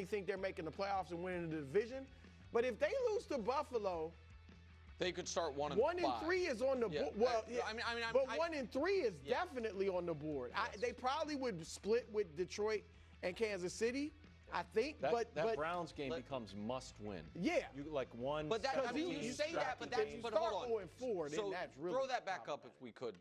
think they're making the playoffs and winning the division. But if they lose to Buffalo, they could start 1-5. 1-3 is on the board. Well, but 1-3 is definitely on the board. Yes. They probably would split with Detroit and Kansas City, I think. That Browns game becomes must-win. Yeah. You like one. But that, I mean, you say that, but that's but hold on. 0-4, so then that's really throw that back up if we could,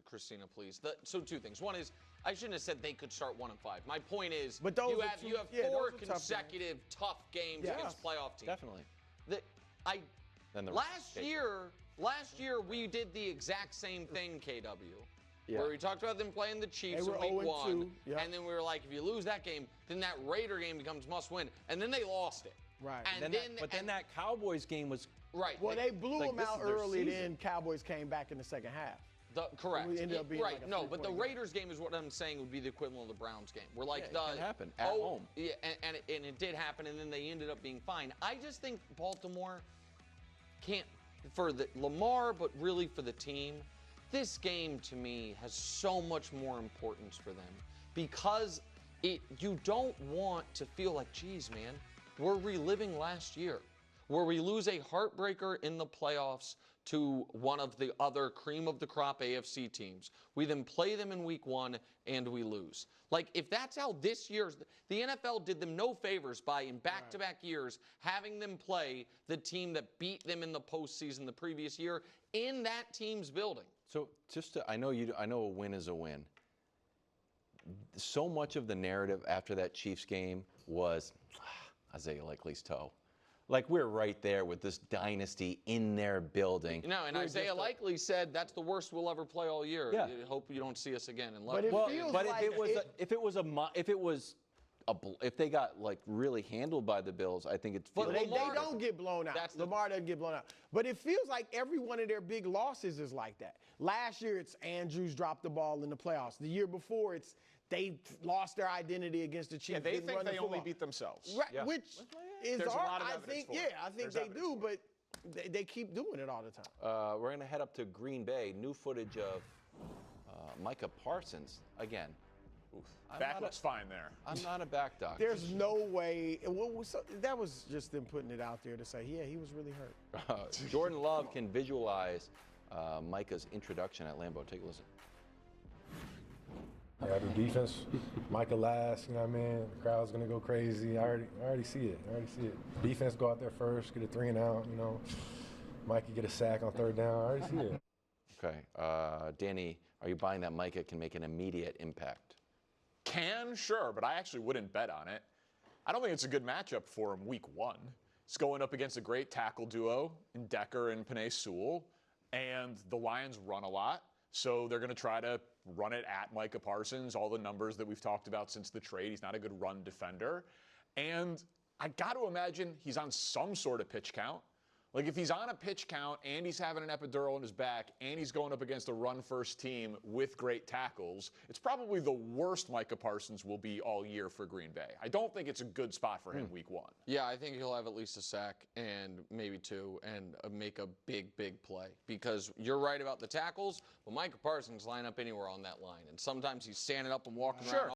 Christina, please. So two things. One is I shouldn't have said they could start 1-5. My point is, but those you have four consecutive tough games against playoff teams. Definitely. Last year we did the exact same thing, KW. Yeah. Where we talked about them playing the Chiefs in week 1, and then we were like, if you lose that game, then that Raider game becomes must-win, and then they lost it. Right. And then that Cowboys game was right. Well, they blew them out early. Then Cowboys came back in the second half. Correct. It ended up being right. Like no, but the Raiders game is what I'm saying would be the equivalent of the Browns game. We're like it can happen at home. Yeah, and it did happen, and then they ended up being fine. I just think Baltimore can't, for the Lamar, but really for the team. This game, to me, has so much more importance for them because you don't want to feel like, geez, man, we're reliving last year where we lose a heartbreaker in the playoffs to one of the other cream of the crop AFC teams. We then play them in week 1 and we lose. Like, if that's how this year's, the NFL did them no favors by, in back-to-back years, having them play the team that beat them in the postseason the previous year in that team's building. So I know a win is a win. So much of the narrative after that Chiefs game was Isaiah Likely's toe. Like, we're right there with this dynasty in their building. No, and Isaiah Likely said that's the worst we'll ever play all year. Yeah. I hope you don't see us again. If they got like really handled by the Bills, I think it's. But they don't get blown out. Lamar doesn't get blown out. But it feels like every one of their big losses is like that. Last year, it's Andrews dropped the ball in the playoffs. The year before, it's they lost their identity against the Chiefs. Yeah, they think they only beat themselves. Right, yeah. which is I think they do, but they keep doing it all the time. We're going to head up to Green Bay. New footage of Micah Parsons again. Back looks fine there. I'm not a back doctor. There's no way. That was just them putting it out there to say, yeah, he was really hurt. Jordan Love can visualize Micah's introduction at Lambeau. Take a listen. I got to do defense. Micah last, you know what I mean? The crowd's going to go crazy. I already see it. Defense go out there first, get a 3 and out, you know. Micah get a sack on 3rd down. I already see it. Okay. Danny, are you buying that Micah can make an immediate impact? Sure, but I actually wouldn't bet on it. I don't think it's a good matchup for him week 1. It's going up against a great tackle duo in Decker and Penei Sewell, and the Lions run a lot, so they're going to try to run it at Micah Parsons, all the numbers that we've talked about since the trade. He's not a good run defender, and I got to imagine he's on some sort of pitch count. Like, if he's on a pitch count and he's having an epidural in his back and he's going up against a run-first team with great tackles, it's probably the worst Micah Parsons will be all year for Green Bay. I don't think it's a good spot for him week 1. Yeah, I think he'll have at least a sack and maybe 2 and make a big, big play. Because you're right about the tackles, but Micah Parsons line up anywhere on that line. And sometimes he's standing up and walking around